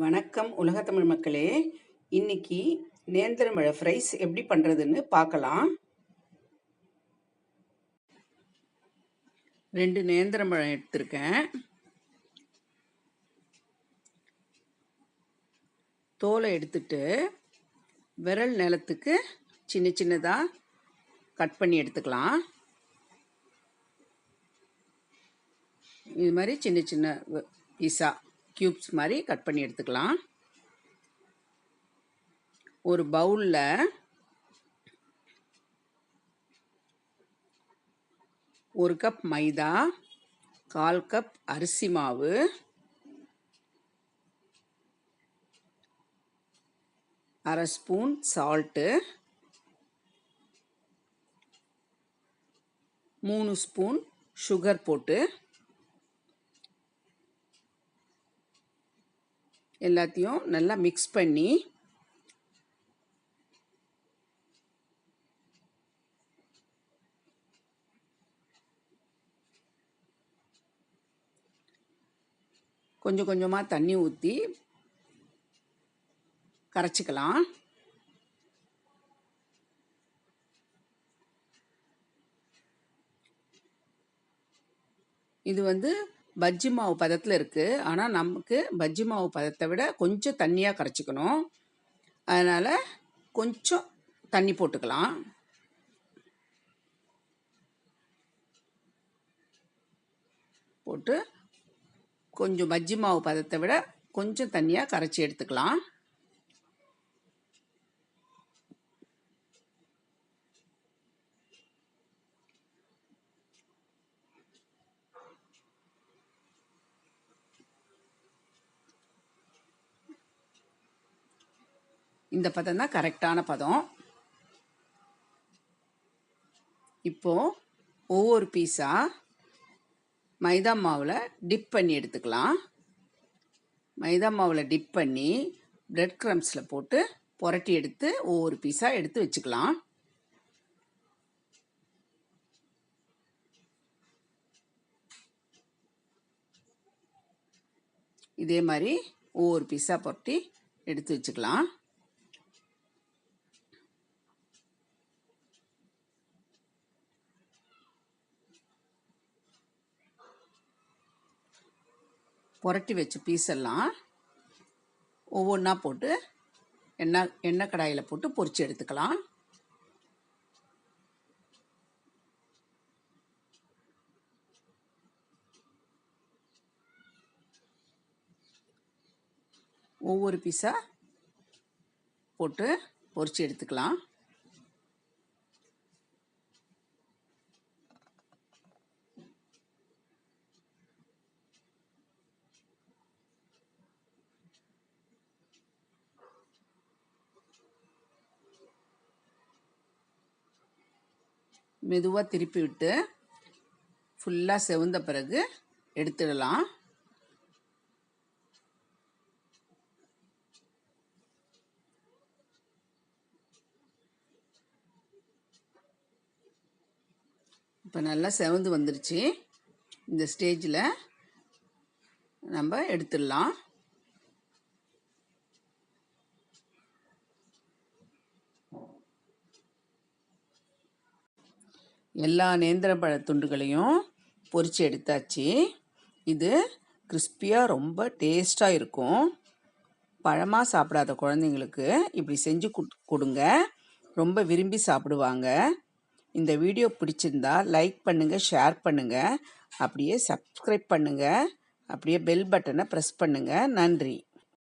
வணக்கம் உலக தமிழ் மக்களே. இன்னைக்கு நேந்திரமழை ஃப்ரைஸ் எப்படி பண்றதுன்னு பார்க்கலாம். 2 நேந்திரமழை எடுத்திருக்கேன். தோலை எடுத்துட்டு விரல் நிலத்துக்கு சின்ன சின்னதா கட் பண்ணி எடுத்துக்கலாம். இது மாதிரி சின்ன சின்ன பீஸா கியூப்ஸ் மாதிரி கட் பண்ணி எடுத்துக்கலாம். ஒரு பவுல்ல 1 கப் மைதா, 1/4 கப் அரிசி மாவு, 1/2 ஸ்பூன் சால்ட்டு, 3 ஸ்பூன் சுகர் போட்டு எல்லாத்தையும் நல்லா மிக்ஸ் பண்ணி கொஞ்சம் கொஞ்சமாக தண்ணி ஊற்றி கரைச்சிக்கலாம். இது பஜ்ஜி மாவு பதத்தில் இருக்குது. ஆனால் நமக்கு பஜ்ஜி மாவு பதத்தை விட கொஞ்சம் தண்ணியாக கரைச்சிக்கணும். அதனால் கொஞ்சம் தண்ணி போட்டுக்கலாம். போட்டு கொஞ்சம் பஜ்ஜி மாவு பதத்தை விட கொஞ்சம் தண்ணியாக கரைச்சி எடுத்துக்கலாம். இந்த பதம் தான் கரெக்டான பதம். இப்போ ஒவ்வொரு பீஸா மைதா மாவில் டிப் பண்ணி எடுத்துக்கலாம். மைதா மாவில் டிப் பண்ணி பிரெட் க்ரம்ஸில் போட்டு புரட்டி எடுத்து ஒவ்வொரு பீஸா எடுத்து வச்சுக்கலாம். இதே மாதிரி ஒவ்வொரு பீஸா புரட்டி எடுத்து வச்சுக்கலாம். புரட்டி வச்ச பீஸ் எல்லாம் ஒவ்வொன்றா போட்டு எண்ணெய் கடாயில் போட்டு பொரிச்சு எடுத்துக்கலாம். ஒவ்வொரு பீஸா போட்டு பொரிச்சு எடுத்துக்கலாம். மெதுவாக திருப்பி விட்டு ஃபுல்லாக செவந்த பிறகு எடுத்துடலாம். இப்போ நல்லா செவந்து வந்துருச்சு. இந்த ஸ்டேஜில் நம்ம எடுத்துடலாம். எல்லா நேந்திரப்பழ துண்டுகளையும் பொரிச்சு எடுத்தாச்சு. இது கிறிஸ்பியாக ரொம்ப டேஸ்டாக இருக்கும். பழமாக சாப்பிடாத குழந்தைங்களுக்கு இப்படி செஞ்சு கொடுங்க, ரொம்ப விரும்பி சாப்பிடுவாங்க. இந்த வீடியோ பிடிச்சிருந்தா லைக் பண்ணுங்கள், ஷேர் பண்ணுங்கள், அப்படியே சப்ஸ்கிரைப் பண்ணுங்கள், அப்படியே பெல் பட்டனை ப்ரெஸ் பண்ணுங்கள். நன்றி.